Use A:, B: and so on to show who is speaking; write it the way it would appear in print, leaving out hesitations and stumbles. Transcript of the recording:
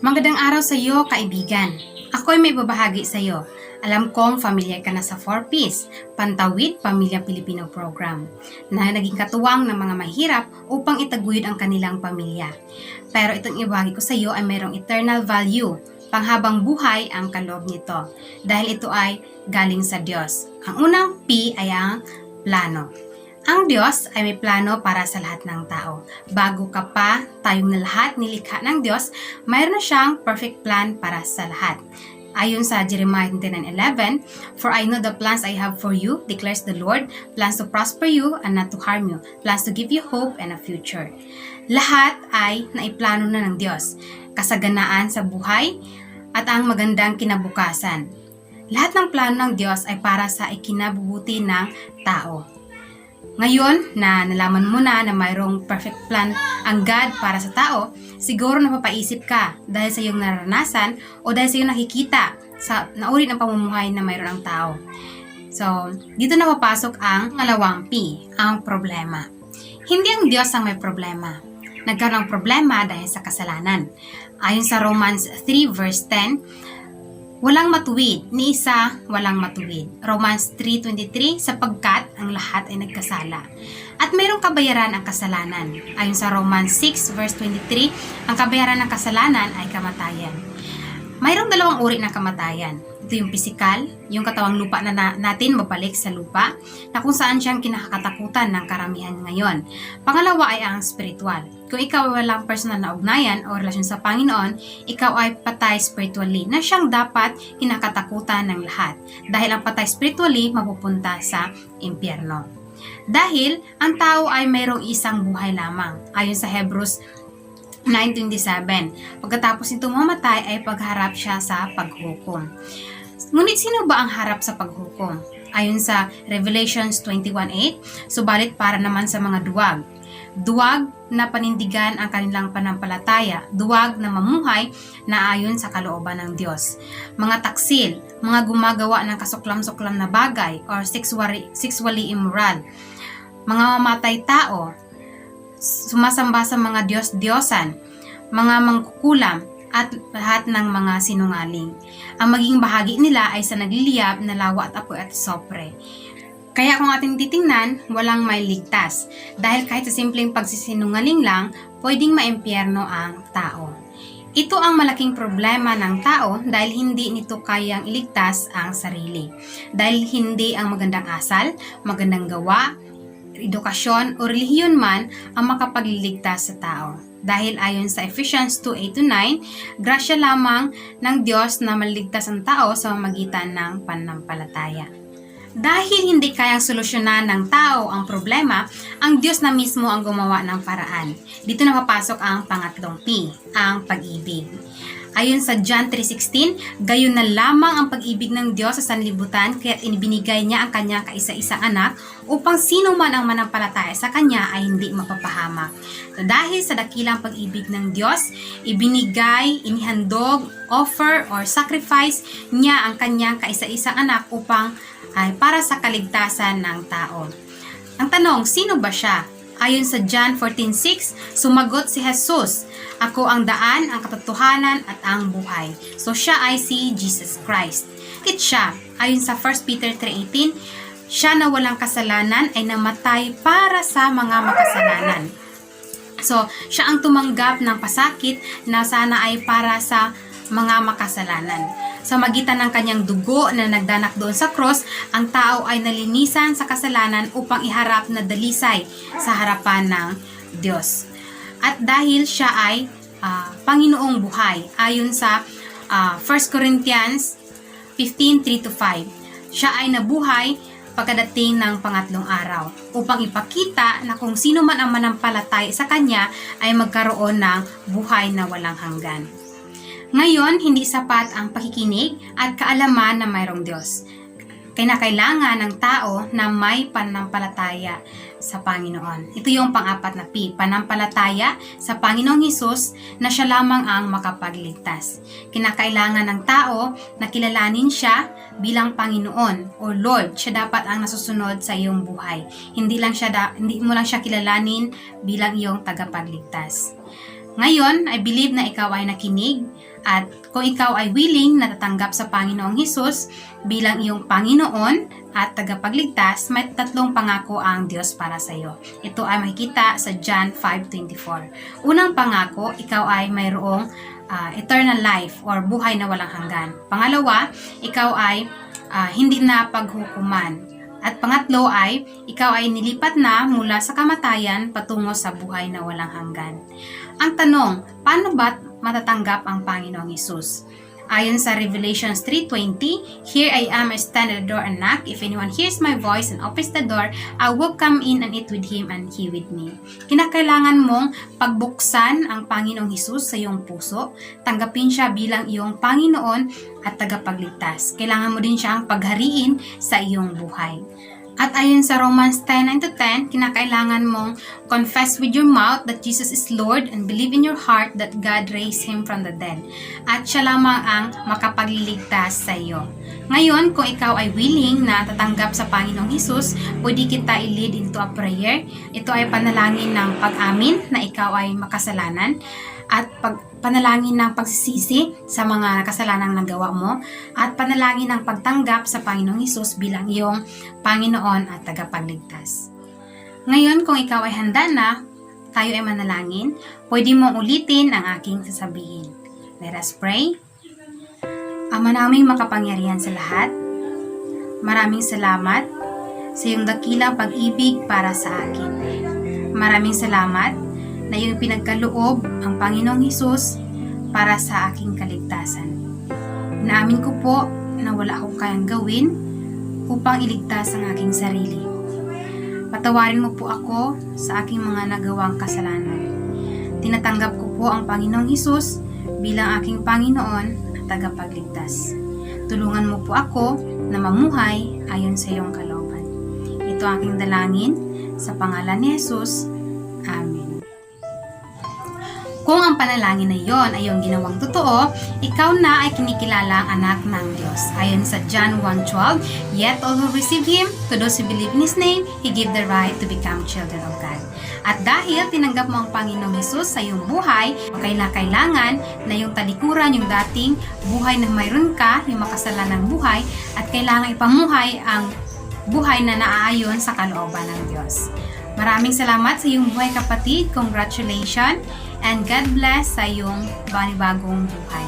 A: Magandang araw sa iyo, kaibigan. Ako ay may babahagi sa iyo. Alam kong familiar ka na sa 4Ps, Pantawid Pamilya Pilipino Program, na naging katuwang ng mga mahirap upang itaguyod ang kanilang pamilya. Pero itong ibahagi ko sa iyo ay mayroong eternal value, panghabang buhay ang kaloob nito, dahil ito ay galing sa Diyos. Ang unang P ay ang plano. Ang Diyos ay may plano para sa lahat ng tao. Bago ka pa tayong na lahat nilikha ng Diyos, mayroon na siyang perfect plan para sa lahat. Ayon sa Jeremiah 29:11, "For I know the plans I have for you, declares the Lord, plans to prosper you and not to harm you, plans to give you hope and a future." Lahat ay naiplano na ng Diyos, kasaganaan sa buhay at ang magandang kinabukasan. Lahat ng plano ng Diyos ay para sa ikinabubuti ng tao. Ngayon na nalaman mo na mayroong perfect plan ang God para sa tao, siguro napapaisip ka dahil sa iyong naranasan o dahil sa iyong nakikita sa nauri ng pamumuhay na mayroon ang tao. So, dito na papasok ang ngalawang P, ang problema. Hindi ang Diyos ang may problema. Nagkaroon ng problema dahil sa kasalanan. Ayon sa Romans 3 verse 10, walang matuwid, ni isa walang matuwid. Romans 3:23, sapagkat ang lahat ay nagkasala. At mayroong kabayaran ang kasalanan. Ayon sa Romans 6 verse 23, ang kabayaran ng kasalanan ay kamatayan. Mayroong dalawang uri ng kamatayan. Ito yung pisikal, yung katawang lupa na natin mabalik sa lupa, na kung saan siyang kinakatakutan ng karamihan ngayon. Pangalawa ay ang spiritual. Kung ikaw ay walang personal na ugnayan o relasyon sa Panginoon, ikaw ay patay spiritually, na siyang dapat kinakatakutan ng lahat. Dahil ang patay spiritually, mapupunta sa impyerno. Dahil ang tao ay mayroong isang buhay lamang. Ayon sa Hebrews 9:27, pagkatapos nito mamatay ay pagharap siya sa paghukom. Ngunit sino ba ang harap sa paghukom? Ayon sa Revelations 21:8, subalit para naman sa mga duwag na panindigan ang kanilang panampalataya, duwag na mamuhay na ayon sa kalooban ng Diyos. Mga taksil, mga gumagawa ng kasuklam-suklam na bagay or sexually immoral, mga mamatay tao, sumasamba sa mga Diyos-Diyosan, mga mangkukulam, at lahat ng mga sinungaling. Ang maging bahagi nila ay sa nagliliyab na lawa at apoy at sopre. Kaya kung ating titingnan, walang may ligtas. Dahil kahit sa simpleng pagsisinungaling lang, pwedeng maimpyerno ang tao. Ito ang malaking problema ng tao dahil hindi nito kayang iligtas ang sarili. Dahil hindi ang magandang asal, magandang gawa, edukasyon o relihiyon man ang makapagliligtas sa tao. Dahil ayon sa Ephesians 2:8-9, grasya lamang ng Diyos na maligtas ang tao sa pamamagitan ng pananampalataya. Dahil hindi kayang solusyonan ng tao ang problema, ang Diyos na mismo ang gumawa ng paraan. Dito na papasok ang pangatlong P, ang pag-ibig. Ayon sa John 3:16, gayon na lamang ang pag-ibig ng Diyos sa sanlibutan, kaya't inibinigay niya ang kanyang kaisa-isang anak upang sino man ang manampalataya sa kanya ay hindi mapapahamak. So, dahil sa dakilang pag-ibig ng Diyos, ibinigay, inihandog, offer or sacrifice niya ang kanyang kaisa-isang anak upang para sa kaligtasan ng tao. Ang tanong, sino ba siya? Ayon sa John 14:6, sumagot si Jesus, "Ako ang daan, ang katotohanan at ang buhay." So siya ay si Jesus Christ. Bakit siya? Ayon sa 1 Peter 3:18, siya na walang kasalanan ay namatay para sa mga makasalanan. So siya ang tumanggap ng pasakit na sana ay para sa mga makasalanan. Sa magitan ng kanyang dugo na nagdanak doon sa cross, ang tao ay nalinisan sa kasalanan upang iharap na dalisay sa harapan ng Diyos. At dahil siya ay Panginoong buhay, ayon sa 1 Corinthians 15:3-5, siya ay nabuhay pagkadating ng pangatlong araw upang ipakita na kung sino man ang manampalataya sa kanya ay magkaroon ng buhay na walang hanggan. Ngayon, hindi sapat ang pakikinig at kaalaman na mayroong Diyos. Kailangan ng tao na may pananampalataya sa Panginoon. Ito yung pang-apat na P, panampalataya sa Panginoong Hesus na siya lamang ang makapagligtas. Kinakailangan ng tao na kilalanin siya bilang Panginoon o Lord. Siya dapat ang nasusunod sa iyong buhay. Hindi mo lang siya kilalanin bilang iyong tagapagligtas. Ngayon, I believe na ikaw ay nakinig at kung ikaw ay willing na tatanggap sa Panginoong Hesus bilang iyong Panginoon at tagapagligtas, may 3 pangako ang Diyos para sa iyo. Ito ay makikita sa John 5:24. Unang pangako, ikaw ay mayroong eternal life or buhay na walang hanggan. Pangalawa, ikaw ay hindi na paghukuman. At pangatlo ay, ikaw ay nilipat na mula sa kamatayan patungo sa buhay na walang hanggan. Ang tanong, paano ba matatanggap ang Panginoong Hesus? Ayon sa Revelations 3:20, "Here I am, I stand at the door and knock. If anyone hears my voice and opens the door, I will come in and eat with him and he with me." Kinakailangan mong pagbuksan ang Panginoong Hesus sa iyong puso, tanggapin siya bilang iyong Panginoon at tagapagligtas. Kailangan mo din siyang paghariin sa iyong buhay. At ayon sa Romans 10:9-10, kinakailangan mong confess with your mouth that Jesus is Lord and believe in your heart that God raised Him from the dead. At siya lamang ang makapagliligtas sa iyo. Ngayon, kung ikaw ay willing na tatanggap sa Panginoong Hesus, pwede kita i-lead into a prayer. Ito ay panalangin ng pag-amin na ikaw ay makasalanan at panalangin ng pagsisisi sa mga kasalanang nagawa mo at panalangin ng pagtanggap sa Panginoong Hesus bilang iyong Panginoon at tagapagligtas. Ngayon, kung ikaw ay handa na, tayo ay manalangin, pwede mong ulitin ang aking sasabihin. Let us pray. Ama naming makapangyarihan sa lahat, maraming salamat sa iyong dakilang pag-ibig para sa akin. Maraming salamat na iyong pinagkaloob ang Panginoong Hesus para sa aking kaligtasan. Naamin ko po na wala akong kayang gawin upang iligtas ang aking sarili. Patawarin mo po ako sa aking mga nagawang kasalanan. Tinatanggap ko po ang Panginoong Hesus bilang aking Panginoon at tagapagligtas. Tulungan mo po ako na mamuhay ayon sa iyong kalooban. Ito ang aking dalangin sa pangalan ni Hesus. Amen. Kung ang panalangin na iyon ay iyong ginawang totoo, ikaw na ay kinikilalang anak ng Diyos. Ayon sa John 1:12, "Yet all who receive Him, to those who believe in His name, He gave the right to become children of God." At dahil tinanggap mo ang Panginoong Hesus sa iyong buhay, kailangan na iyong talikuran yung dating buhay na mayroon ka, yung makasalanang buhay, at kailangan ipamuhay ang buhay na naaayon sa kalooban ng Diyos. Maraming salamat sa iyong buhay, kapatid. Congratulations and God bless sa iyong panibagong buhay.